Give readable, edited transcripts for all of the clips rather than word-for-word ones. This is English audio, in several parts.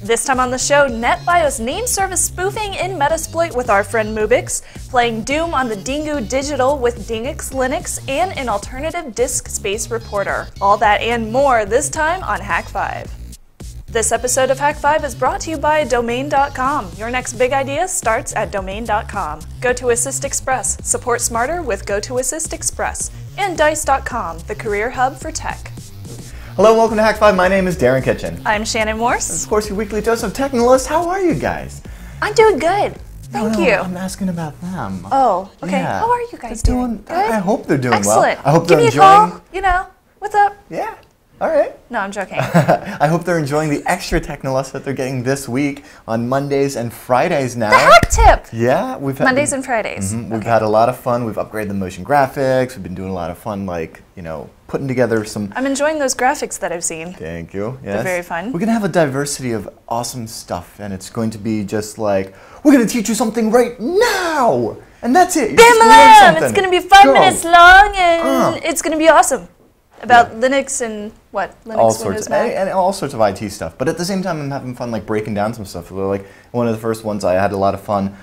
This time on the show, NetBIOS Name Service spoofing in Metasploit with our friend Mubix, playing Doom on the Dingoo Digital with Dingux Linux, and an alternative disk space reporter. All that and more this time on Hak5. This episode of Hak5 is brought to you by Domain.com. Your next big idea starts at Domain.com. GoToAssist Express. Support smarter with GoToAssist Express. And Dice.com, the career hub for tech. Hello and welcome to Hak5. My name is Darren Kitchen. I'm Shannon Morse. And of course, your weekly dose of technalists. How are you guys? I'm doing good. Thank you. I'm asking about them. Oh, okay. Yeah. How are you guys doing? Good? I hope they're doing Excellent. well. I hope Give they're me enjoying. a call. You know, what's up? Yeah. All right. No, I'm joking. I hope they're enjoying the extra technalists that they're getting this week on Mondays and Fridays now. The hack tip. Yeah, we've had Mondays and Fridays. We've had a lot of fun. We've upgraded the motion graphics. We've been doing a lot of fun, like, you know, putting together some. I'm enjoying those graphics that I've seen. Thank you. Yes. They're very fun. We're going to have a diversity of awesome stuff, and it's going to be just like, we're going to teach you something right now, and that's it. Bam! It's going to be 5 minutes long, and it's going to be awesome. About Linux and what? Linux, all sorts Windows, of, Mac? and all sorts of IT stuff. But at the same time, I'm having fun like breaking down some stuff. Like one of the first ones, I had a lot of fun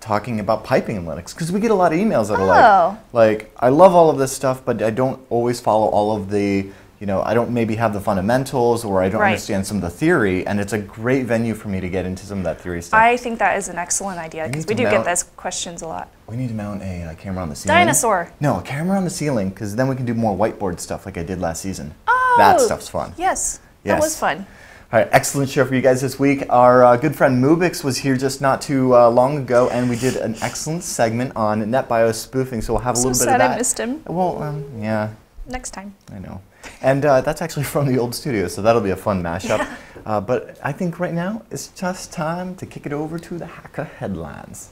talking about piping in Linux, because we get a lot of emails that are like, I love all of this stuff, but I don't always follow all of the, you know, I don't maybe have the fundamentals, or I don't understand some of the theory, and it's a great venue for me to get into some of that theory stuff. I think that is an excellent idea, because we do get those questions a lot. We need to mount a camera on the ceiling. Dinosaur. No, a camera on the ceiling, because then we can do more whiteboard stuff like I did last season. Oh, that stuff's fun. Yes, that was fun. All right, excellent show for you guys this week. Our good friend Mubix was here just not too long ago, and we did an excellent segment on NetBIOS spoofing, so we'll have a little bit of that. I missed him. Well, yeah. Next time. I know. And that's actually from the old studio, so that'll be a fun mashup. Yeah. But I think right now it's just time to kick it over to the hacker headlines.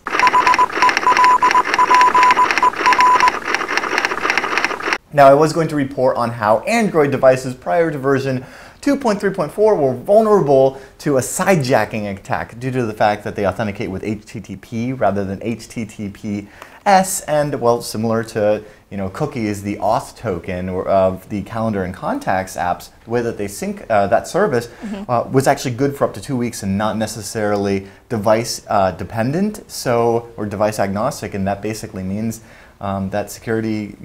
Now, I was going to report on how Android devices prior to version 2.3.4 were vulnerable to a sidejacking attack due to the fact that they authenticate with HTTP rather than HTTPS, and, well, similar to, you know, cookies, the auth token of the calendar and contacts apps, the way that they sync that service was actually good for up to 2 weeks and not necessarily device dependent, or device agnostic, and that basically means that security,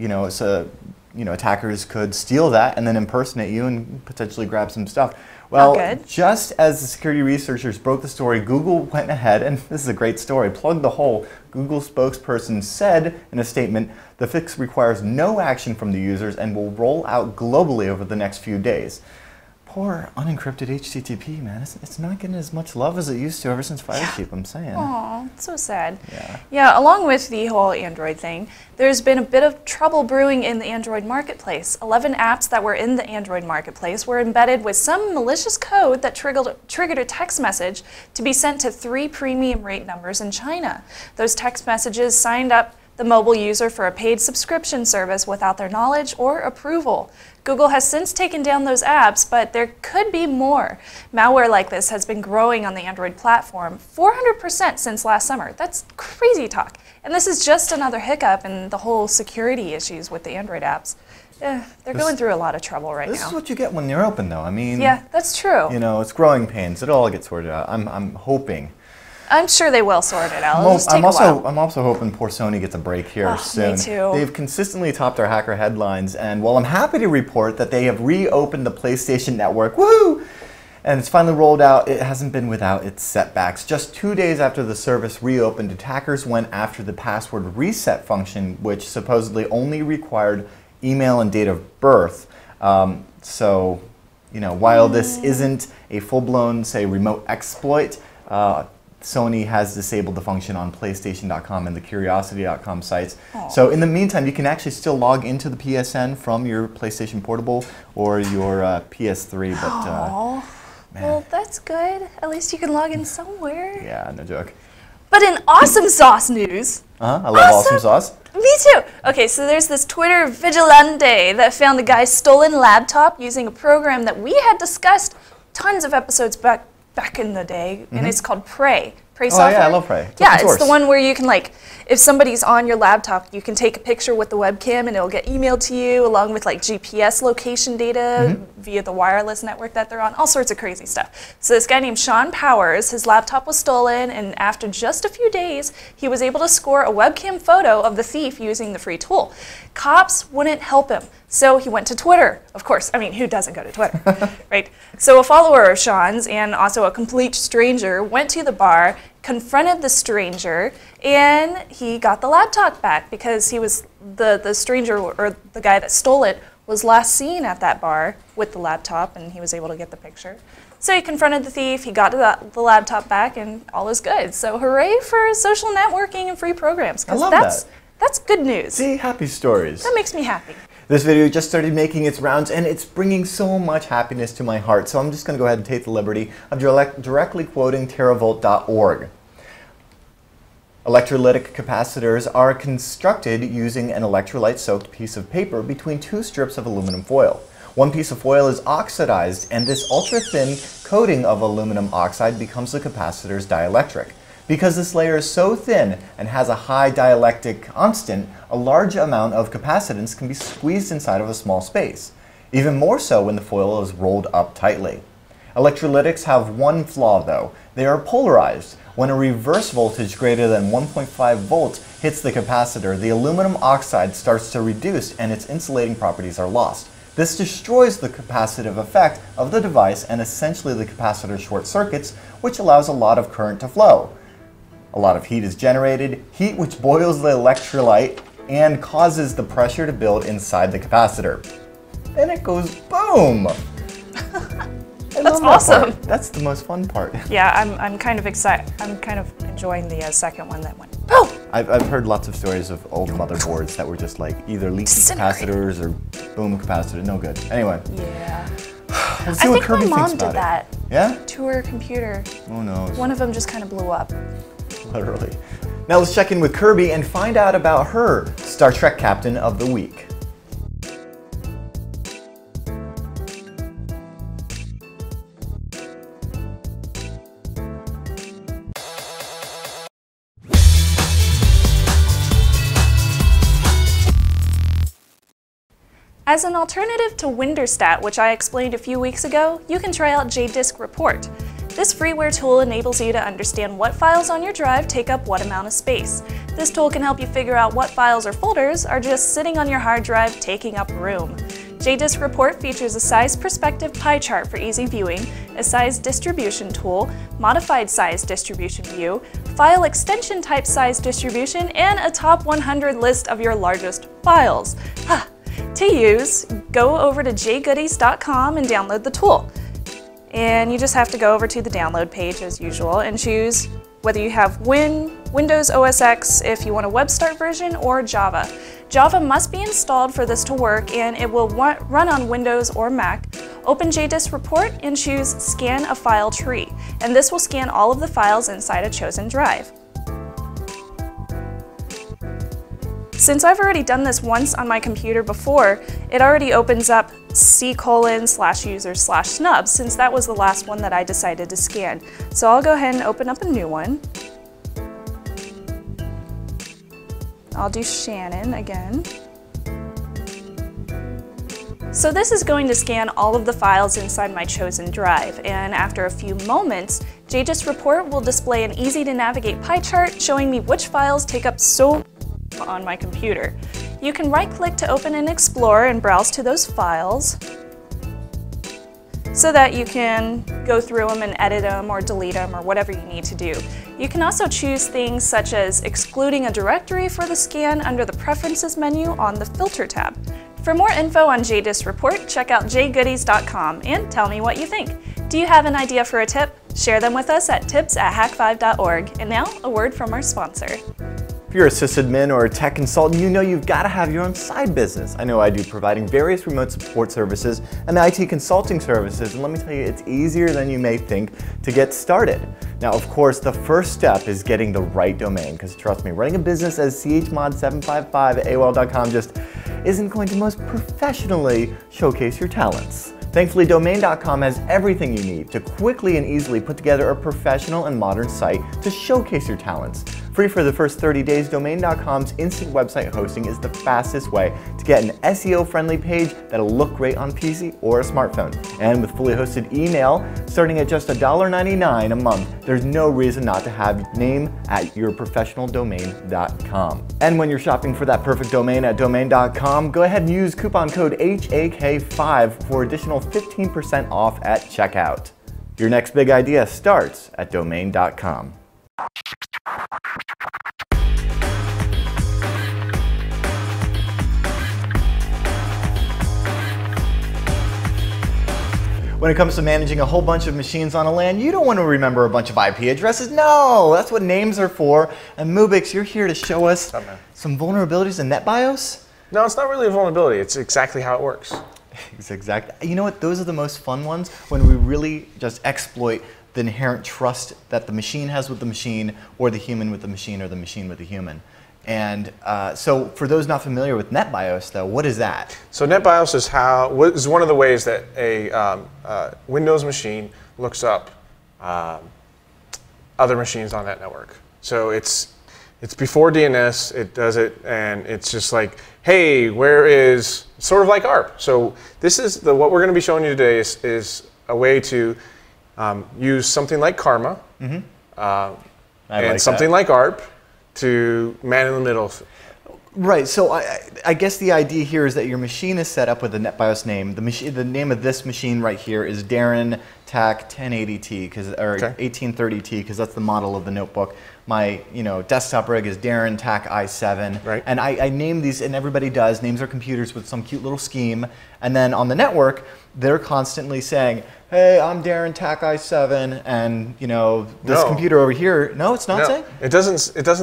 attackers could steal that and then impersonate you and potentially grab some stuff. Well, just as the security researchers broke the story, Google went ahead, and this is a great story, plugged the hole. Google spokesperson said in a statement, the fix requires no action from the users and will roll out globally over the next few days. Poor unencrypted HTTP, man. It's not getting as much love as it used to ever since Firesheep, I'm saying. Aw, it's so sad. Yeah. Yeah, along with the whole Android thing, there's been a bit of trouble brewing in the Android marketplace. 11 apps that were in the Android marketplace were embedded with some malicious code that triggered a text message to be sent to 3 premium rate numbers in China. Those text messages signed up the mobile user for a paid subscription service without their knowledge or approval. Google has since taken down those apps, but there could be more. Malware like this has been growing on the Android platform 400% since last summer. That's crazy talk. And this is just another hiccup in the whole security issues with the Android apps. They're going through a lot of trouble right now. This is what you get when you're open, though. I mean, yeah, that's true. You know, it's growing pains. It'll all get sorted out. I'm hoping. I'm sure they will sort it out. I'm also hoping poor Sony gets a break here soon. Me too. They've consistently topped our hacker headlines, and while I'm happy to report that they have reopened the PlayStation Network, woohoo! And it's finally rolled out, it hasn't been without its setbacks. Just 2 days after the service reopened, attackers went after the password reset function, which supposedly only required email and date of birth. So, you know, while this isn't a full-blown, say, remote exploit, Sony has disabled the function on PlayStation.com and the Curiosity.com sites. Aww. So in the meantime, you can actually still log into the PSN from your PlayStation Portable or your PS3. But well, that's good. At least you can log in somewhere. Yeah, no joke. But in awesome sauce news. I love awesome sauce. Me too. Okay, so there's this Twitter vigilante that found a guy's stolen laptop using a program that we had discussed tons of episodes back in the day, and it's called Prey. Pray Oh software. yeah, I love Pray. It's yeah, open it's the source. one where you can like, if somebody's on your laptop, you can take a picture with the webcam and it'll get emailed to you along with like GPS location data via the wireless network that they're on, all sorts of crazy stuff. So this guy named Sean Powers, his laptop was stolen, and after just a few days, he was able to score a webcam photo of the thief using the free tool. Cops wouldn't help him, so he went to Twitter. Of course, I mean, who doesn't go to Twitter, right? So a follower of Sean's and also a complete stranger went to the bar, confronted the stranger, and he got the laptop back because he was the stranger, or the guy that stole it, was last seen at that bar with the laptop, and he was able to get the picture. So he confronted the thief, he got the laptop back, and all is good. So hooray for social networking and free programs, I because love that's good news. See, happy stories. That makes me happy. This video just started making its rounds, and it's bringing so much happiness to my heart, so I'm just going to go ahead and take the liberty of directly quoting teravolt.org. Electrolytic capacitors are constructed using an electrolyte-soaked piece of paper between two strips of aluminum foil. One piece of foil is oxidized, and this ultra-thin coating of aluminum oxide becomes the capacitor's dielectric. Because this layer is so thin and has a high dielectric constant, a large amount of capacitance can be squeezed inside of a small space. Even more so when the foil is rolled up tightly. Electrolytics have one flaw though. They are polarized. When a reverse voltage greater than 1.5 volts hits the capacitor, the aluminum oxide starts to reduce and its insulating properties are lost. This destroys the capacitive effect of the device, and essentially the capacitor short circuits, which allows a lot of current to flow. A lot of heat is generated, heat which boils the electrolyte and causes the pressure to build inside the capacitor. Then it goes boom! That's awesome. That's the most fun part. Yeah, I'm kind of excited. I'm kind of enjoying the second one that went boom. I've heard lots of stories of old motherboards that were just like either leaky capacitors or boom capacitor. No good. Anyway. Yeah. Let's see what Kirby my mom thinks about did that. it. Yeah? To her computer. Oh no. One of them just kind of blew up. Literally. Now let's check in with Kirby and find out about her Star Trek Captain of the Week. As an alternative to Windorstat, which I explained a few weeks ago, you can try out JDisk Report. This freeware tool enables you to understand what files on your drive take up what amount of space. This tool can help you figure out what files or folders are just sitting on your hard drive taking up room. JDisk Report features a size perspective pie chart for easy viewing, a size distribution tool, modified size distribution view, file extension type size distribution, and a top 100 list of your largest files. To use, go over to jgoodies.com and download the tool. And you just have to go over to the download page as usual and choose whether you have Windows OS X if you want a web start version, or Java. Java must be installed for this to work, and it will run on Windows or Mac. Open JDisk Report and choose Scan a File Tree, and this will scan all of the files inside a chosen drive. Since I've already done this once on my computer before, it already opens up C:/user/snub, since that was the last one that I decided to scan. So I'll go ahead and open up a new one. I'll do Shannon again. So this is going to scan all of the files inside my chosen drive, and after a few moments, JDisk Report will display an easy to navigate pie chart showing me which files take up so on my computer. You can right-click to open and explore and browse to those files so that you can go through them and edit them or delete them or whatever you need to do. You can also choose things such as excluding a directory for the scan under the Preferences menu on the Filter tab. For more info on JDisk Report, check out jgoodies.com and tell me what you think. Do you have an idea for a tip? Share them with us at tips@hak5.org. And now, a word from our sponsor. If you're a sysadmin or a tech consultant, you know you've got to have your own side business. I know I do, providing various remote support services and IT consulting services, and let me tell you, it's easier than you may think to get started. Now, of course, the first step is getting the right domain, because trust me, running a business as chmod755 at AOL.com just isn't going to most professionally showcase your talents. Thankfully, Domain.com has everything you need to quickly and easily put together a professional and modern site to showcase your talents. Free for the first 30 days, Domain.com's instant website hosting is the fastest way to get an SEO-friendly page that'll look great on PC or a smartphone. And with fully hosted email, starting at just $1.99 a month, there's no reason not to have your name at yourprofessionaldomain.com. And when you're shopping for that perfect domain at Domain.com, go ahead and use coupon code HAK5 for additional 15% off at checkout. Your next big idea starts at Domain.com. When it comes to managing a whole bunch of machines on a LAN, you don't want to remember a bunch of IP addresses. No, that's what names are for. And Mubix, you're here to show us some vulnerabilities in NetBIOS? No, it's not really a vulnerability. It's exactly how it works. It's exactly. You know what? Those are the most fun ones, when we really just exploit the inherent trust that the machine has with the machine, or the human with the machine, or the machine with the human. And so for those not familiar with NetBIOS, though, what is that? So NetBIOS is one of the ways that a Windows machine looks up other machines on that network. So it's before DNS, it does it, and it's just like, hey, where is, sort of like ARP. So this is what we're going to be showing you today is a way to use something like Karma and something like ARP to man in the middle. Right, so I guess the idea here is that your machine is set up with a NetBIOS name. The name of this machine right here is Darren TAC 1080T, or 1830T, because that's the model of the notebook. My desktop rig is Darren TAC i7, right. And I name these, and everybody does, names their computers with some cute little scheme, and then on the network, they're constantly saying, hey, I'm Darren TAC i7, and this computer over here. No, it's not saying? It doesn't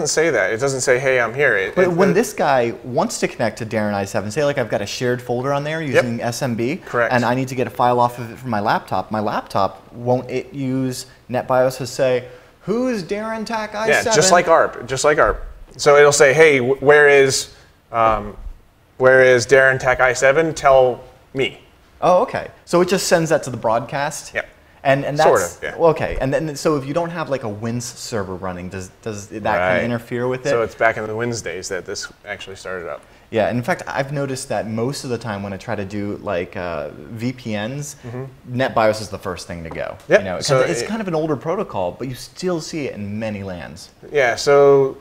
say that. It doesn't say, hey, I'm here. But when this guy wants to connect to Darren i7, say like I've got a shared folder on there using SMB, correct, and I need to get a file off of it from my laptop won't it use NetBIOS to say, who's Darren TAC i7? Yeah, just like ARP, So it'll say, hey, where is Darren TAC i7? Tell me. Oh, okay. So it just sends that to the broadcast? Yeah. And that's, sort of, yeah. Well, okay. And then, so if you don't have like a Wins server running, does that kind of interfere with it? So it's back in the Wins days that this actually started up. Yeah, and in fact, I've noticed that most of the time when I try to do like VPNs, NetBIOS is the first thing to go. Yep. So it's kind of an older protocol, but you still see it in many LANs. Yeah, so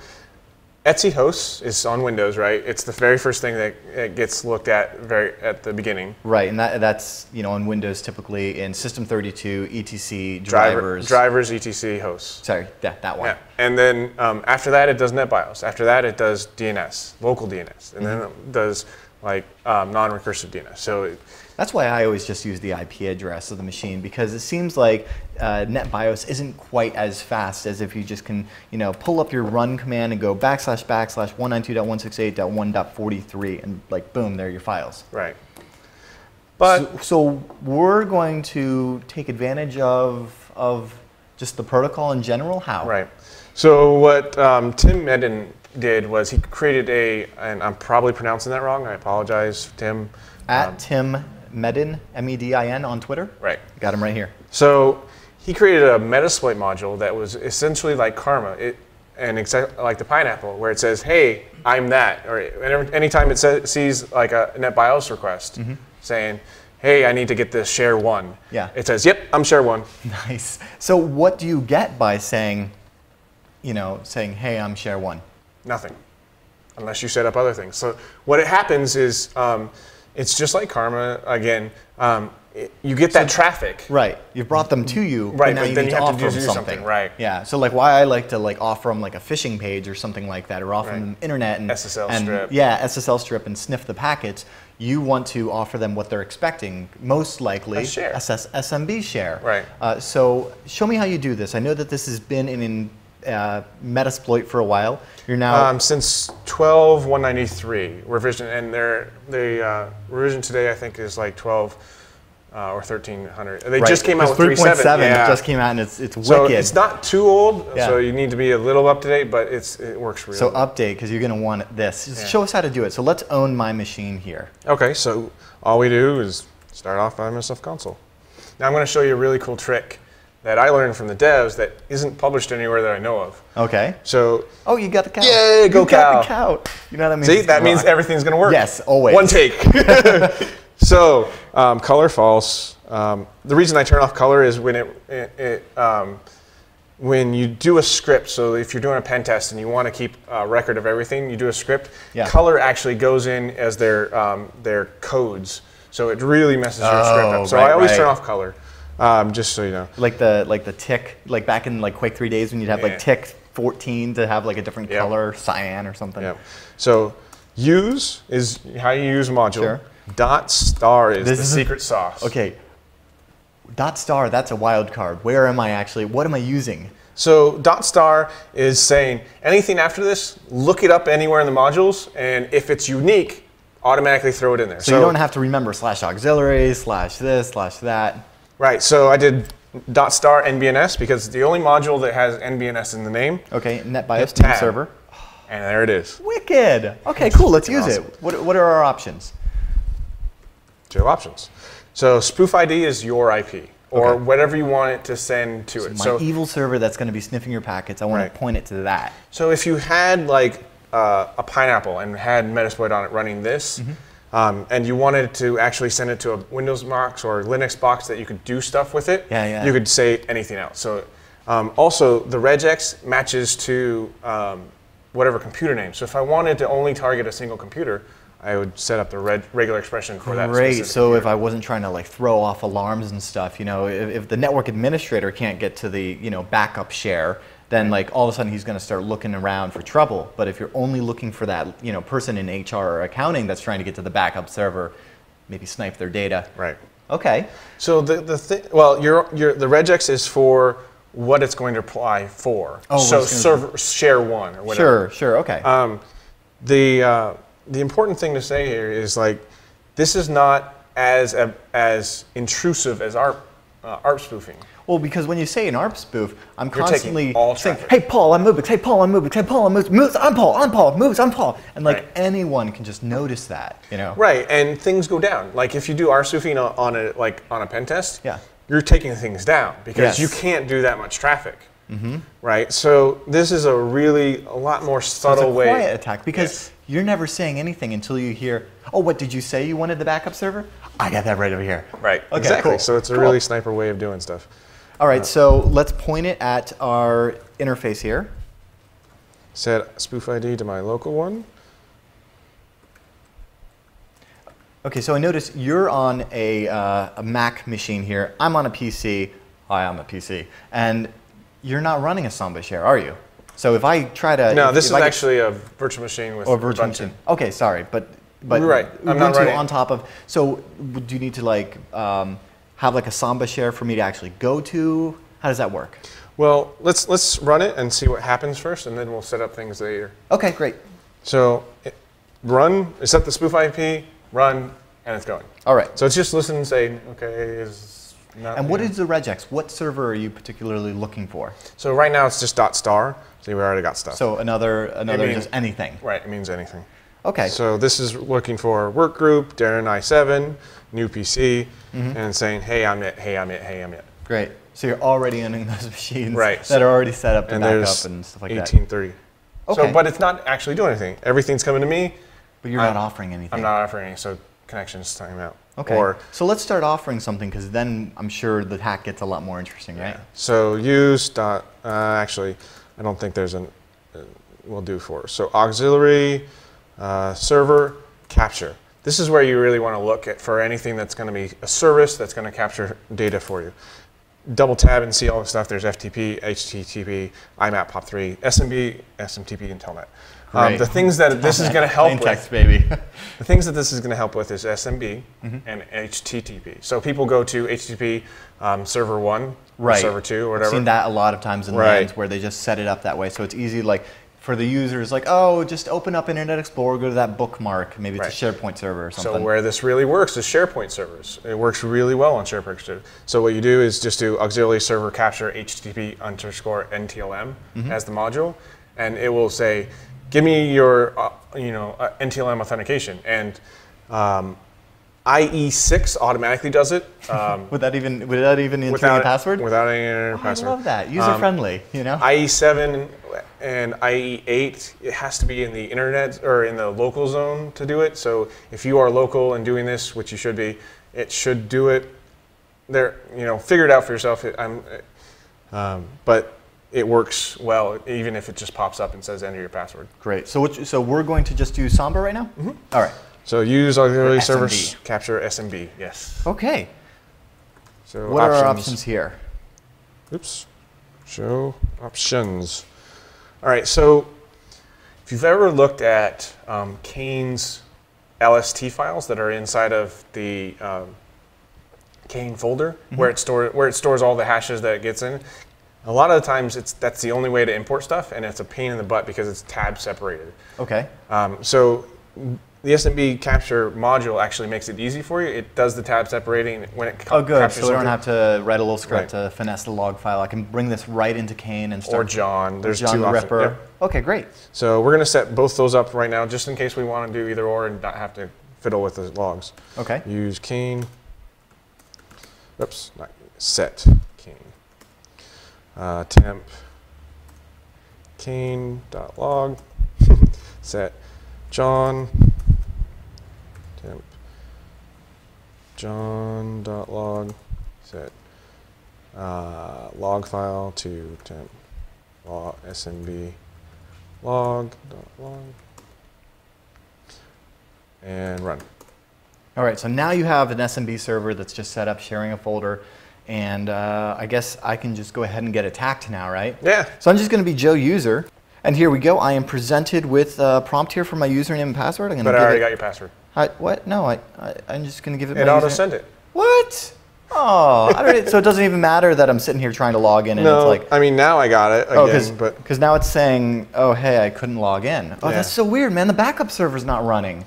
Etsy hosts is on Windows, right? It's the very first thing that gets looked at at the beginning. Right, and that's on Windows typically in System32, etc, drivers. Drivers, etc, hosts. Sorry, that one. Yeah, and then after that it does NetBIOS. After that it does DNS, local DNS, and then it does like non-recursive DNS. So that's why I always just use the IP address of the machine, because it seems like NetBIOS isn't quite as fast as if you just can pull up your run command and go / / 192.168.1.43 and like boom, there are your files. Right. But so we're going to take advantage of just the protocol in general. How? Right. So what Tim Medin did was he created and I'm probably pronouncing that wrong. I apologize, Tim. At Tim Medin, M-E-D-I-N on Twitter. Right. Got him right here. So he created a Metasploit module that was essentially like Karma, and exactly like the pineapple, where it says, hey, I'm that. Or anytime it sees like a NetBIOS request saying, hey, I need to get this share one. Yeah. It says, yep, I'm share one. Nice. So what do you get by saying, hey, I'm share one? Nothing, unless you set up other things. So what happens is, it's just like Karma again. You get that traffic. Right. You've brought them to you. Right, but then you have offer to do them something. Right. Yeah. So like why I like to like offer them like a phishing page or something like that, or offer them internet and SSL strip. Yeah, SSL strip and sniff the packets. You want to offer them what they're expecting, most likely a share. SMB share. Right. So show me how you do this. I know that this has been in Metasploit for a while. You're now since 12.193 revision, and the revision today I think is like 12 or 1300. They just came out with 3.7. Yeah. Just came out, and it's wicked. So it's not too old. Yeah. So you need to be a little up to date, but it works really. So update, because you're going to want this. Just show us how to do it. So let's own my machine here. Okay. So all we do is start off by Microsoft Console. Now I'm going to show you a really cool trick that I learned from the devs that isn't published anywhere that I know of. Okay. So. Oh, you got the cow. Yay, go you cow. Got the cow. You know what that means? See, that means everything's going to work. Yes, always. One take. So, color false. The reason I turn off color is when when you do a script, so if you're doing a pen test and you want to keep a record of everything, you do a script, color actually goes in as their codes. So it really messes your script up. So I always turn off color, just so you know. Like the tick, like back in like Quake 3 days when you'd have like tick 14 to have like a different color, cyan or something. Yeah. So use is how you use a module. Sure. .star is the secret sauce. Okay. .star, that's a wild card. Where am I actually, what am I using? So .star is saying anything after this, look it up anywhere in the modules, and if it's unique, automatically throw it in there. So you don't have to remember /auxiliary, / that. Right, so I did .star NBNS because it's the only module that has NBNS in the name. Okay, NetBIOS Name Server. And there it is. Wicked. Okay, cool, let's use it. What are our options? 2 options. So spoof ID is your IP, or whatever you want it to send to it. So my evil server that's going to be sniffing your packets, I want to point it to that. So if you had like a Pineapple and had Metasploit on it running this, and you wanted to actually send it to a Windows box or Linux box that you could do stuff with it, you could say anything else. So also the regex matches to whatever computer name. So if I wanted to only target a single computer, I would set up the regular expression for that. Great. So computer. if I wasn't trying to like throw off alarms and stuff, you know, if the network administrator can't get to the backup share, then like all of a sudden he's going to start looking around for trouble. But if you're only looking for that person in HR or accounting that's trying to get to the backup server, maybe snipe their data. Right. Okay. So the regex is for what it's going to apply for. Oh, so server share 1 or whatever. Sure. Okay. The important thing to say here is like this is not as intrusive as ARP spoofing. Well, because when you say an ARP spoof, I'm constantly saying, traffic. "Hey Paul, I'm Mubix. Hey Paul, I'm Mubix. Hey Paul, I'm Mubix. Moves, I'm Paul. I'm Paul. Moves, I'm Paul." And like anyone can just notice that, Right, and things go down. Like if you do ARP spoofing on a pen test, you're taking things down because you can't do that much traffic. Right, so this is a lot more subtle way. It's a quiet attack because you're never saying anything until you hear, "Oh, what did you say? You wanted the backup server? I got that right over here." Right, okay, exactly. Cool. So it's a really sniper way of doing stuff. All right, so let's point it at our interface here. Set spoof ID to my local one. Okay, so I notice you're on a Mac machine here. I'm on a PC. Hi, I'm a PC. And you're not running a Samba share, are you? So if I try to... No, this is actually a virtual machine with virtual machine. Okay, sorry, but right. I'm not running on top of... So do you need to like have like a Samba share for me to actually go to? How does that work? Well, let's run it and see what happens first, and then we'll set up things later. Okay, great. So set the spoof IP, run, and it's going. All right. So it's just listen and say, okay, is... And what is the regex? What server are you particularly looking for? So right now it's just .star. See, we already got stuff. So another just anything. Right, it means anything. Okay. So this is looking for work group, Darren i7, new PC, and saying, hey, I'm it, hey, I'm it, hey, I'm it. Great. So you're already owning those machines that are already set up to back up and stuff like 1830. that. Okay. So, but it's not actually doing anything. Everything's coming to me. But you're not offering anything. I'm not offering anything, so connection's time out. Okay. So let's start offering something, because then I'm sure the hack gets a lot more interesting, right? So use actually, I don't think there's we'll do for. So auxiliary server capture. This is where you really want to look at for anything that's going to be a service that's going to capture data for you. Double tab and see all the stuff. There's FTP, HTTP, IMAP, POP3, SMB, SMTP, and Telnet. The things that this is going to help with, text, baby. the things that this is going to help with is SMB and HTTP. So people go to HTTP server 1 or server 2 or whatever. I've seen that a lot of times in LANs where they just set it up that way. So it's easy, like for the users, like, oh, just open up Internet Explorer, go to that bookmark. Maybe it's a SharePoint server or something. So where this really works is SharePoint servers. It works really well on SharePoint servers. So what you do is just do auxiliary server capture HTTP_NTLM as the module, and it will say, give me your NTLM authentication, and IE6 automatically does it. Would that even enter a password? Without any password. I love that. User friendly, you know? IE7 and IE8, it has to be in the internet or in the local zone to do it. So if you are local and doing this, which you should be, it should do it. There, you know, figure it out for yourself. But it works well, even if it just pops up and says enter your password. Great. So we're going to just do Samba right now? Mm-hmm. All right. So use auxiliary service capture SMB. Yes. Okay. So what are our options here? Oops. Show options. All right. So if you've ever looked at Kane's LST files that are inside of the Kane folder, where it stores all the hashes that it gets in, a lot of the times that's the only way to import stuff, and it's a pain in the butt because it's tab separated. Okay. So the SMB capture module actually makes it easy for you. It does the tab separating when it Oh, good. captures So we don't something. have to write a little script to finesse the log file. I can bring this right into Kane and start. Or John. There's John two the options. Ripper. Yep. Okay, great. So we're going to set both those up right now, just in case we want to do either or and not have to fiddle with the logs. Okay. Use Kane. Oops, not set Kane. Temp Kane.log. Set John. Temp John.log. Set log file to temp log SMB log.log. And run. All right, so now you have an SMB server that's just set up, sharing a folder, and I guess I can just go ahead and get attacked now, right? Yeah. So I'm just going to be Joe User, and here we go. I am presented with a prompt here for my username and password. I'm going to But I already got your password. What? No, I'm just going to give it It my auto username. send it. What? Oh, so it doesn't even matter that I'm sitting here trying to log in and No, it's like, I mean now I got it again, but because now it's saying, oh hey, I couldn't log in. Oh, Yeah. that's so weird, man. The backup server's not running.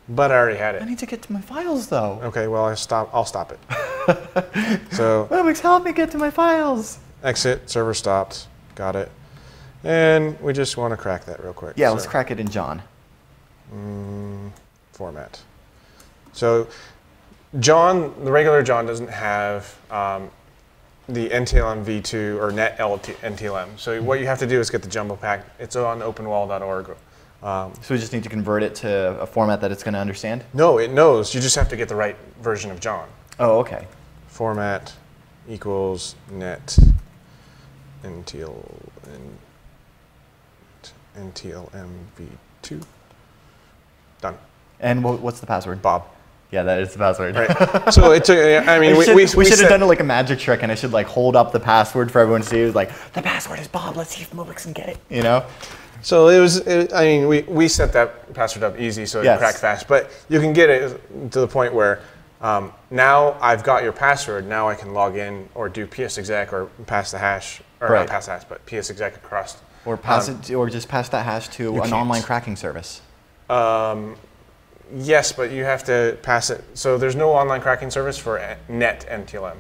I already had I it. need to get to my files though. Okay, well I'll stop it. So Mubix, help me get to my files. exit, server stopped, got it. And we just want to crack that real quick. Yeah, So, let's crack it in John. format. So John, the regular John doesn't have the NTLM v2 or net NTLM. So what you have to do is get the jumbo pack. It's on openwall.org. So we just need to convert it to a format that it's going to understand? No, it knows. You just have to get the right version of John. Oh, okay. Format equals net NTLM v2. Done. And what's the password? Bob. Yeah, that is the password. Right. So it took, I mean, we should have set- done it like a magic trick, and I should like hold up the password for everyone to see. It was like, the password is Bob. Let's see if Mubix can get it. You know? So I mean, we set that password up easy so it Yes. crack fast. But you can get it to the point where now I've got your password. Now I can log in or do psexec or pass the hash, or Right. not pass the hash, but psexec across. Or pass it, or just pass that hash to an can't. online cracking service. Yes, but you have to pass it. So there's no online cracking service for net NTLM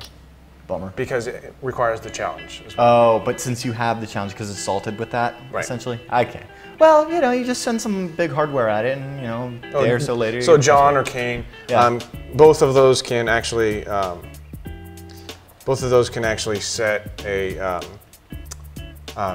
Bummer. because it requires the challenge as well. Oh, but since you have the challenge because it's salted with that, Right. essentially? Okay. Well, you know, you just send some big hardware at it, and, you know, a day or so later. So you- John or Kane, Yeah. both of those can actually set a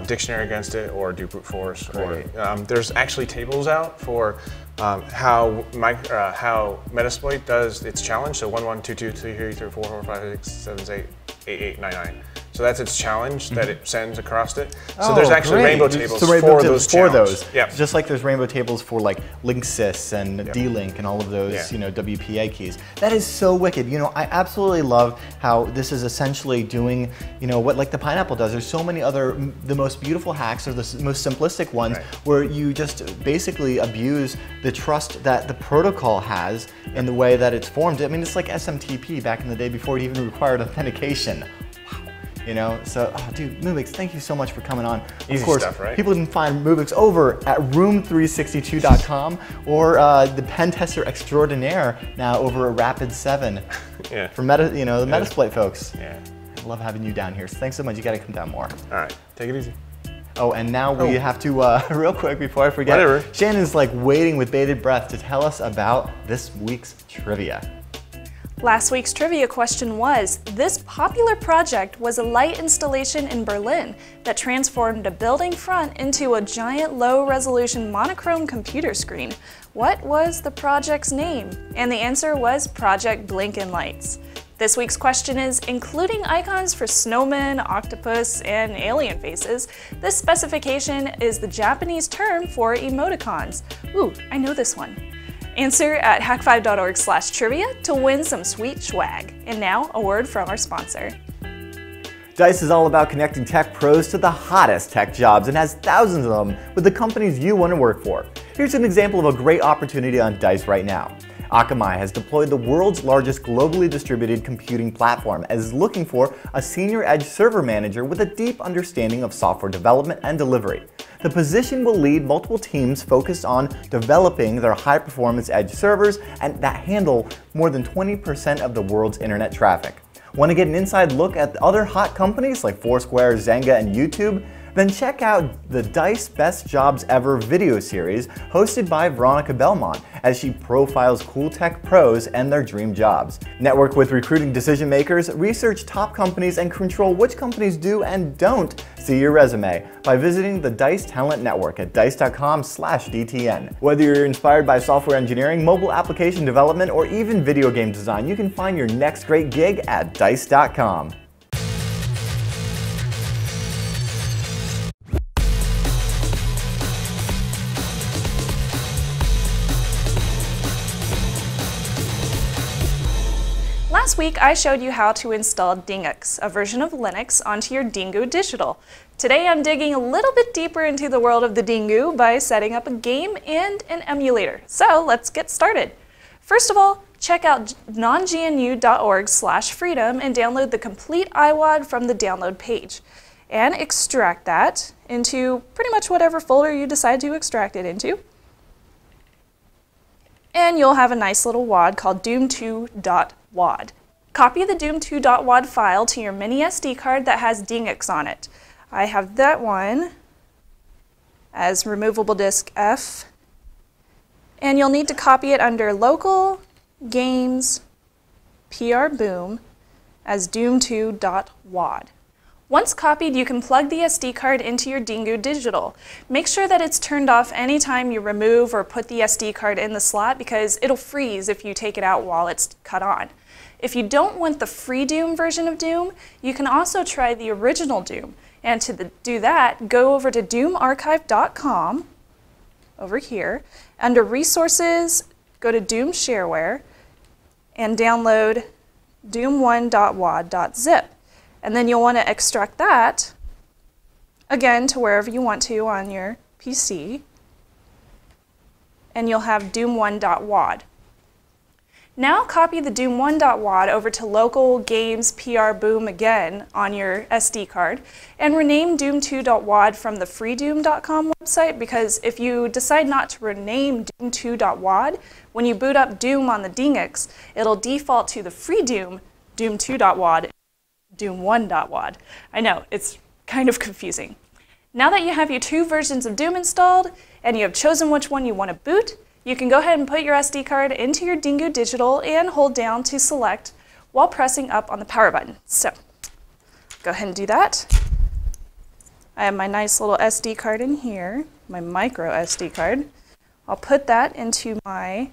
dictionary against it or do brute force. Great. Or there's actually tables out for how Metasploit does its challenge. So 1, 1, 2, 2, 3, 3, 4, 4, 5, 6, 7, 8, 8, 8, 9, 9. So that's its challenge that it sends across it. So there's actually great. rainbow tables So rainbow for tables those for challenges. those. Yeah. Just like there's rainbow tables for like linksys and D-Link and all of those, Yeah. you know, WPA keys. That is so wicked. You know, I absolutely love how this is essentially doing, you know, what like the Pineapple does. There's so many other, the most beautiful hacks are the most simplistic ones Right. where you just basically abuse the trust that the protocol has in the way that it's formed. I mean, it's like SMTP back in the day before it even required authentication. You know, so, oh, dude, Mubix, thank you so much for coming on. Easy of course, stuff, right? people can find Mubix over at room362.com or the pen tester extraordinaire now over at Rapid7 Yeah. for the Metasploit folks. Yeah. I love having you down here. So thanks so much. You got to come down more. All right. Take it easy. Oh, and now we have to, real quick before I forget, Whatever. Shannon's like waiting with bated breath to tell us about this week's trivia. Last week's trivia question was, this popular project was a light installation in Berlin that transformed a building front into a giant low-resolution monochrome computer screen. What was the project's name? And the answer was Project Blinkin' Lights. This week's question is, including icons for snowmen, octopus, and alien faces, this specification is the Japanese term for emoticons. Ooh, I know this one. Answer at hak5.org/trivia to win some sweet swag. And now, a word from our sponsor. Dice is all about connecting tech pros to the hottest tech jobs and has thousands of them with the companies you want to work for. Here's an example of a great opportunity on Dice right now. Akamai has deployed the world's largest globally distributed computing platform and is looking for a senior edge server manager with a deep understanding of software development and delivery. The position will lead multiple teams focused on developing their high-performance edge servers and that handle more than 20% of the world's internet traffic. Want to get an inside look at other hot companies like Foursquare, Zynga, and YouTube? Then check out the Dice Best Jobs Ever video series hosted by Veronica Belmont as she profiles cool tech pros and their dream jobs. Network with recruiting decision makers, research top companies, and control which companies do and don't see your resume by visiting the Dice Talent Network at dice.com/DTN. Whether you're inspired by software engineering, mobile application development, or even video game design, you can find your next great gig at dice.com. Last week, I showed you how to install Dingux, a version of Linux, onto your Dingoo Digital. Today, I'm digging a little bit deeper into the world of the Dingoo by setting up a game and an emulator. So let's get started. First of all, check out nongnu.org/freedom and download the complete iWAD from the download page. And extract that into pretty much whatever folder you decide to extract it into. And you'll have a nice little WAD called doom2.wad. Copy the doom2.wad file to your mini SD card that has Dingux on it. I have that one as removable disk F. And you'll need to copy it under local, games, prboom as doom2.wad. Once copied, you can plug the SD card into your Dingoo Digital. Make sure that it's turned off anytime you remove or put the SD card in the slot because it'll freeze if you take it out while it's cut on. If you don't want the free Doom version of Doom, you can also try the original Doom. And to do that, go over to doomarchive.com, over here. Under Resources, go to Doom Shareware, and download doom1.wad.zip. And then you'll want to extract that, again, to wherever you want to on your PC. And you'll have doom1.wad. Now copy the doom1.wad over to local, games, prboom again on your SD card and rename doom2.wad from the freedoom.com website because if you decide not to rename doom2.wad, when you boot up Doom on the Dingux, it'll default to the free Doom, doom2.wad, doom1.wad. I know, it's kind of confusing. Now that you have your two versions of Doom installed and you have chosen which one you want to boot, you can go ahead and put your SD card into your Dingoo Digital and hold down to select while pressing up on the power button. So, go ahead and do that. I have my nice little SD card in here, my micro SD card. I'll put that into my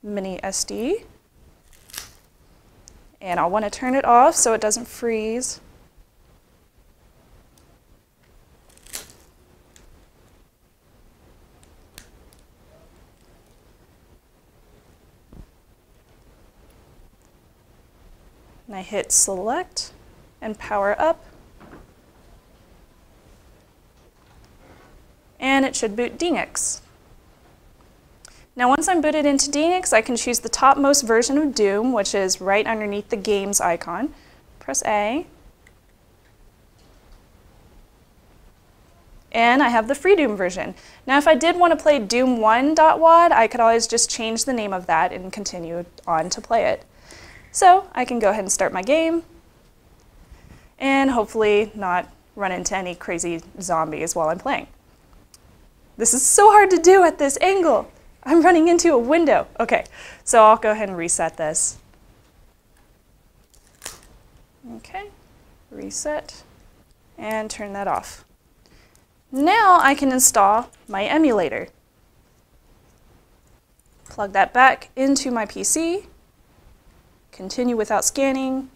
mini SD. And I'll want to turn it off so it doesn't freeze. And I hit select and power up. And it should boot Dingux. Now once I'm booted into Dingux, I can choose the topmost version of Doom, which is right underneath the games icon. Press A. And I have the free Doom version. Now if I did want to play doom1.wad, I could always just change the name of that and continue on to play it. So I can go ahead and start my game and hopefully not run into any crazy zombies while I'm playing. This is so hard to do at this angle. I'm running into a window. Okay, so I'll go ahead and reset this. Okay, reset, and turn that off. Now I can install my emulator. Plug that back into my PC. Continue without scanning.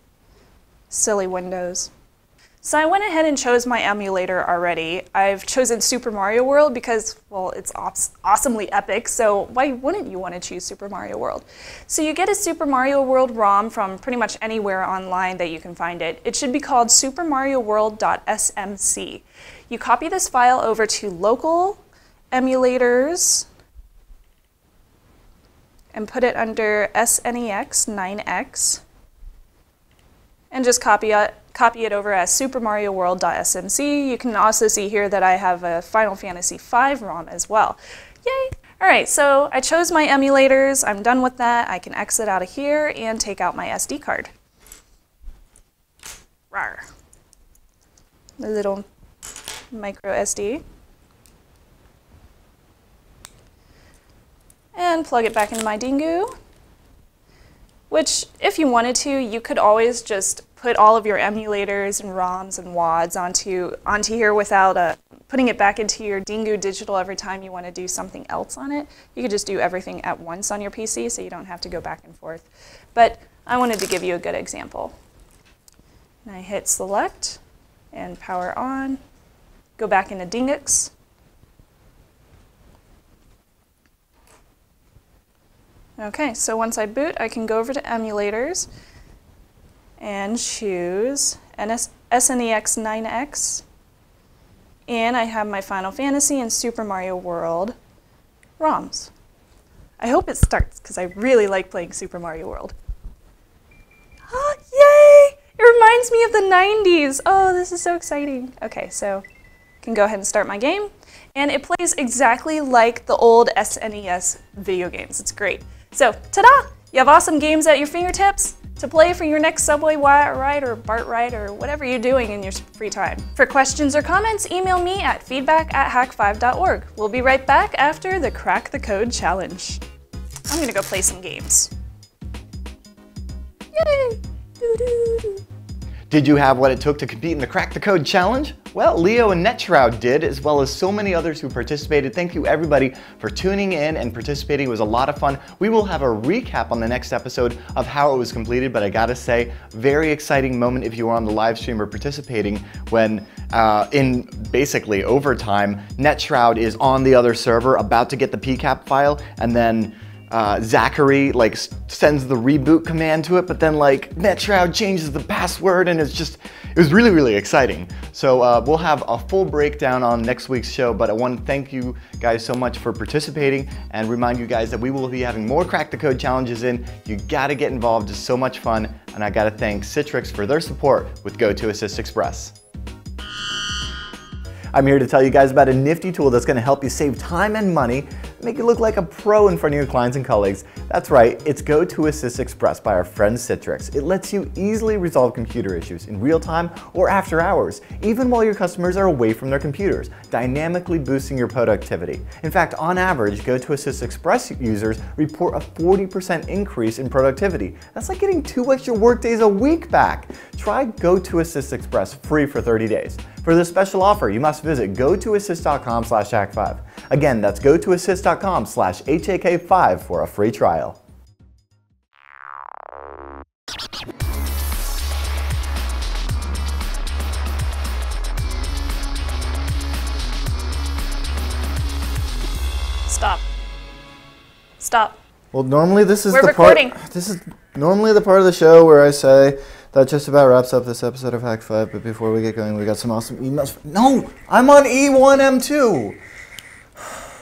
Silly Windows. So I went ahead and chose my emulator already. I've chosen Super Mario World because, well, it's awesomely epic, so why wouldn't you want to choose Super Mario World? So you get a Super Mario World ROM from pretty much anywhere online that you can find it. It should be called supermarioworld.smc. You copy this file over to local emulators and put it under SNEX 9X and just copy it over as supermarioworld.smc. You can also see here that I have a Final Fantasy V ROM as well. Yay! All right, so I chose my emulators. I'm done with that. I can exit out of here and take out my SD card. Rawr. The little micro SD. And plug it back into my Dingoo, which if you wanted to, you could always just put all of your emulators and ROMs and WADs onto here without putting it back into your Dingoo Digital every time you want to do something else on it. You could just do everything at once on your PC so you don't have to go back and forth. But I wanted to give you a good example. And I hit select and power on, go back into Dingux. Okay, so once I boot, I can go over to emulators and choose SNEX 9X. And I have my Final Fantasy and Super Mario World ROMs. I hope it starts, because I really like playing Super Mario World. Oh, yay! It reminds me of the 90s. Oh, this is so exciting. Okay, so I can go ahead and start my game. And it plays exactly like the old SNES video games. It's great. So, ta-da! You have awesome games at your fingertips to play for your next subway ride or BART ride or whatever you're doing in your free time. For questions or comments, email me at feedback@hak5.org. We'll be right back after the Crack the Code challenge. I'm gonna go play some games. Yay! Doo-doo-doo. Did you have what it took to compete in the Crack the Code challenge? Well, Leo and NetShroud did, as well as so many others who participated. Thank you everybody for tuning in and participating. It was a lot of fun. We will have a recap on the next episode of how it was completed, but I gotta say, very exciting moment if you were on the live stream or participating when in basically overtime, NetShroud is on the other server about to get the PCAP file, and then Zachary sends the reboot command to it, but then NetShroud changes the password, and it was really, really exciting. So we'll have a full breakdown on next week's show, but I want to thank you guys so much for participating and remind you guys that we will be having more Crack the Code challenges in. You gotta get involved, it's so much fun, and I gotta thank Citrix for their support with GoToAssist Express. I'm here to tell you guys about a nifty tool that's going to help you save time and money, make you look like a pro in front of your clients and colleagues. That's right, it's GoToAssist Express by our friends Citrix. It lets you easily resolve computer issues in real time or after hours, even while your customers are away from their computers, dynamically boosting your productivity. In fact, on average, GoToAssist Express users report a 40% increase in productivity. That's like getting 2 extra workdays a week back. Try GoToAssist Express free for 30 days. For this special offer, you must visit gotoassist.com/hak5. Again, that's gotoassist.com/HAK5 for a free trial. Stop. Stop. Well, normally this is This is normally the part of the show where I say that just about wraps up this episode of Hak5, but before we get going, we got some awesome emails. No, I'm on E1M2.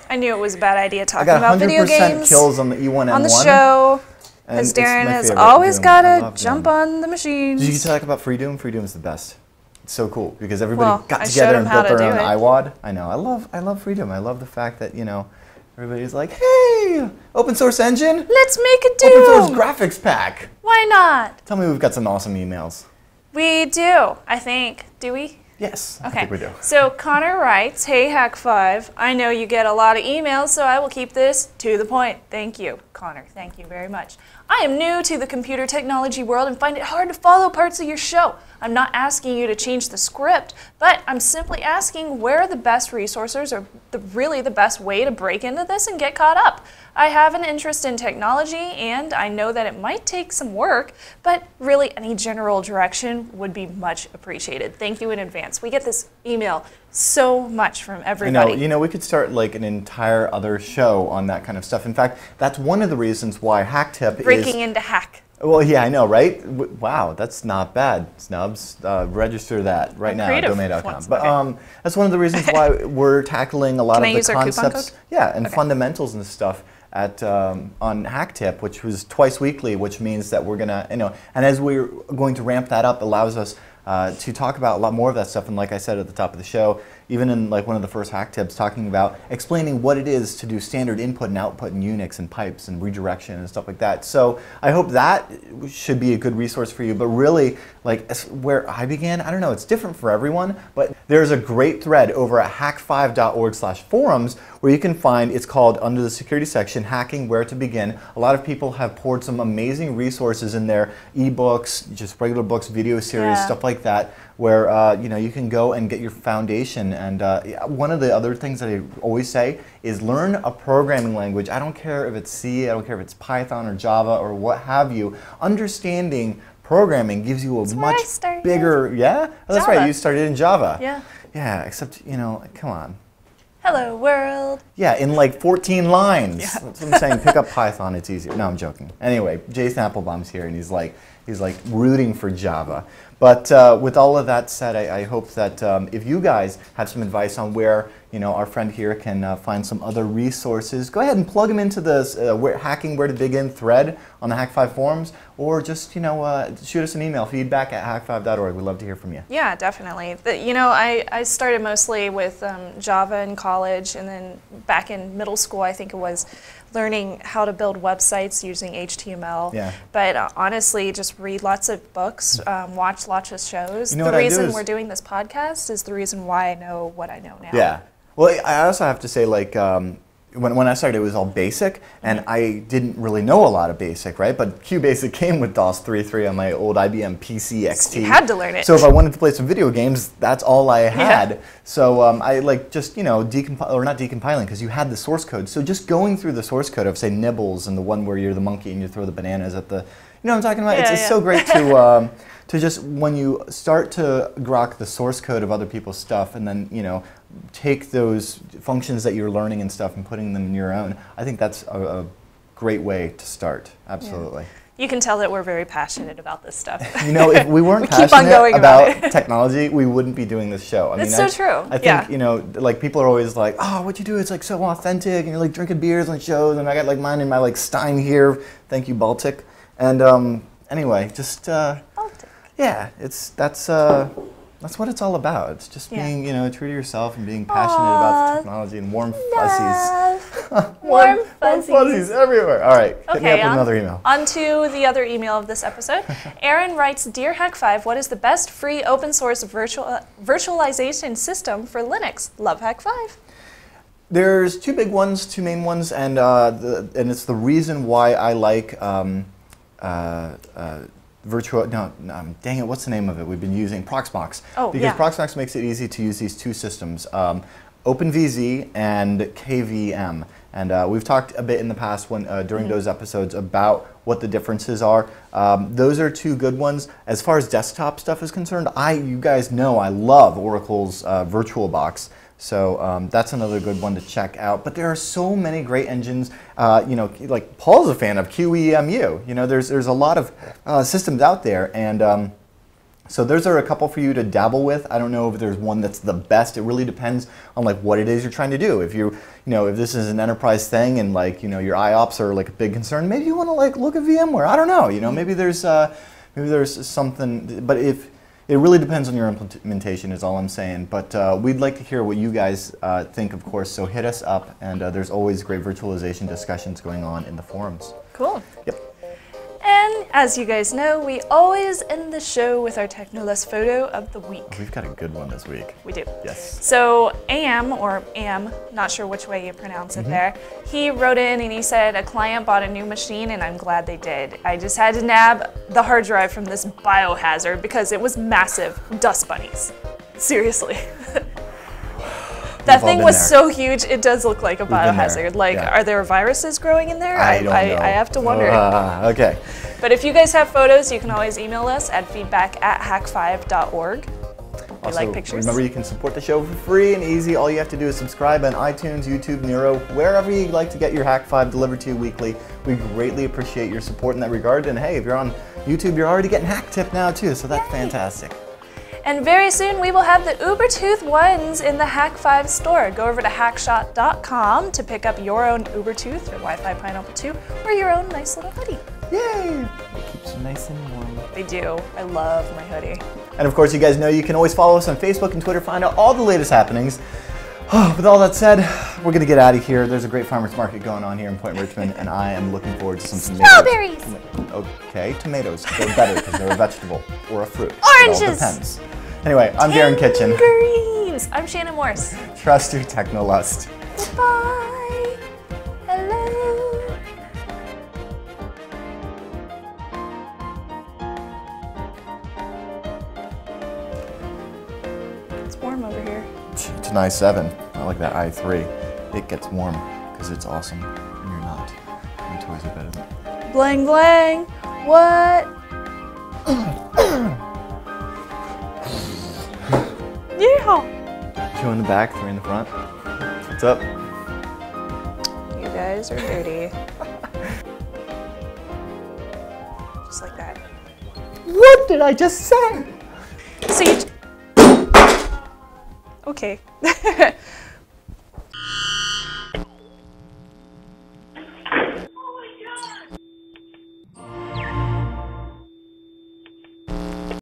I knew it was a bad idea talking about video games. I got 100% kills on the E1M1. On the show, because Darren has always got to jump on the machines. Did you talk about Freedom? Freedom is the best. It's so cool because everybody got together and built their own iWAD. I know. I love Freedom. I love the fact that, you know, everybody's like, hey, open source engine. Let's make a do. Open source graphics pack. Why not? Tell me we've got some awesome emails. We do, I think. Do we? Yes, Okay. I think we do. So Connor writes, "Hey Hak5, I know you get a lot of emails, so I will keep this to the point. Thank you." Connor, thank you very much. "I am new to the computer technology world and find it hard to follow parts of your show. I'm not asking you to change the script, but I'm simply asking where are the best resources or really the best way to break into this and get caught up. I have an interest in technology and I know that it might take some work, but really any general direction would be much appreciated. Thank you in advance." We get this email so much from everybody. You know, we could start like an entire other show on that kind of stuff. In fact, that's one of the reasons why HackTip is... Breaking into hack. Well, yeah, I know, right? Wow, that's not bad, Snubs. Register that right now at domain.com. But okay. That's one of the reasons why we're tackling a lot Can of I the use our coupon concepts, code? yeah, and Okay. fundamentals and stuff at on HackTip, which was twice weekly, which means that we're gonna, you know, and as we're going to ramp that up, allows us to talk about a lot more of that stuff. And like I said at the top of the show, even in like one of the first hack tips, talking about explaining what it is to do standard input and output in Unix and pipes and redirection and stuff like that. So I hope that should be a good resource for you. But really, like where I began, I don't know, it's different for everyone, but there's a great thread over at hak5.org/forums where you can find, it's called, under the security section, Hacking Where to Begin. A lot of people have poured some amazing resources in there, ebooks, just regular books, video series, stuff like that, where you know, you can go and get your foundation. And one of the other things that I always say is learn a programming language. I don't care if it's C, I don't care if it's Python or Java or what have you. Understanding programming gives you a much bigger, yeah? Oh, that's right, you started in Java. Yeah. Yeah, except, you know, come on. Hello world. Yeah, in like 14 lines. Yeah. That's what I'm saying. Pick up Python, it's easier. No, I'm joking. Anyway, Jason Applebaum's here and he's like rooting for Java. But with all of that said, I hope that if you guys have some advice on where, you know, our friend here can find some other resources, go ahead and plug them into this Hacking Where to Begin thread on the Hak5 forums, or just, you know, shoot us an email, feedback@hak5.org. We'd love to hear from you. Yeah, definitely. You know, I started mostly with Java in college, and then back in middle school, I think it was learning how to build websites using HTML. Yeah. But honestly, just read lots of books, watch lots of shows. You know the what I do reason is- we're doing this podcast is the reason why I know what I know now. Yeah. Well, I also have to say, like, when I started, it was all BASIC, and I didn't really know a lot of BASIC, right? But QBasic came with DOS 3.3 on my old IBM PC XT. You had to learn it. So if I wanted to play some video games, that's all I had. Yeah. So I like just, you know, not decompiling, because you had the source code. So just going through the source code of, say, Nibbles and the one where you're the monkey and you throw the bananas at the, you know what I'm talking about? Yeah, it's so great to just, when you start to grok the source code of other people's stuff and then, you know, take those functions that you're learning and stuff and putting them in your own, I think that's a great way to start. Absolutely. Yeah. You can tell that we're very passionate about this stuff. You know, if we weren't keep on passionate going about technology, we wouldn't be doing this show. I That's mean, so true. I think, you know, like people are always like, oh, what you do is like so authentic, and you're like drinking beers on shows, and I got like mine in my like Stein here. Thank you, Baltic. And anyway, just Baltic. yeah, that's what it's all about. It's just being, you know, true to yourself and being passionate about the technology and warm fuzzies. Warm fuzzies. Everywhere. All right, hit me up with on, another email. On to the other email of this episode. Aaron writes, "Dear Hak5, what is the best free open source virtualization system for Linux? Love Hak5." There's two big ones, two main ones, and it's the reason why I like dang it, what's the name of it? We've been using Proxmox. Oh, because yeah. Proxmox makes it easy to use these two systems, OpenVZ and KVM. And we've talked a bit in the past during those episodes about what the differences are. Those are two good ones. As far as desktop stuff is concerned, you guys know I love Oracle's VirtualBox. So that's another good one to check out. But there are so many great engines. You know, like Paul's a fan of QEMU. You know, there's a lot of systems out there, and so those are a couple for you to dabble with. I don't know if there's one that's the best. It really depends on like what it is you're trying to do. If you know, if this is an enterprise thing and like, you know, your IOPS are like a big concern, maybe you want to like look at VMware. I don't know. You know, maybe there's something. But if it really depends on your implementation is all I'm saying. But we'd like to hear what you guys think, of course. So hit us up, and there's always great virtualization discussions going on in the forums. Cool. Yep. And As you guys know, we always end the show with our Technoless photo of the week. We've got a good one this week. We do. Yes. So Am, not sure which way you pronounce it there, he wrote in and he said, a client bought a new machine and I'm glad they did. I just had to nab the hard drive from this biohazard because it was massive. Dust bunnies. Seriously. That thing was so huge, it does look like a biohazard. Like, are there viruses growing in there? I don't know. I have to wonder. Okay. But if you guys have photos, you can always email us at feedback@hak5.org. We like pictures. Remember, you can support the show for free and easy. All you have to do is subscribe on iTunes, YouTube, Nero, wherever you'd like to get your Hak5 delivered to you weekly. We greatly appreciate your support in that regard. And hey, if you're on YouTube, you're already getting Hack Tip now too, so that's fantastic. And very soon we will have the Ubertooth ones in the Hak5 store. Go over to hackshot.com to pick up your own Ubertooth or Wi-Fi Pineapple 2 or your own nice little hoodie. Yay! It keeps you nice and warm. They do. I love my hoodie. And of course, you guys know you can always follow us on Facebook and Twitter, find out all the latest happenings. With all that said, we're going to get out of here. There's a great farmer's market going on here in Point Richmond, and I am looking forward to some tomatoes. Strawberries! Okay, tomatoes. They're better because they're a vegetable or a fruit. Oranges! It all depends. Anyway, I'm Darren Kitchen. Tangerines! I'm Shannon Morse. Trust your technolust. Goodbye. Hello. It's warm over here. It's an i7, not like that i3. It gets warm because it's awesome, and you're not. My toys are better than that. Blang blang. What? Yeah. 2 in the back, 3 in the front. What's up? You guys are dirty. Just like that. What did I just say? So you... Okay.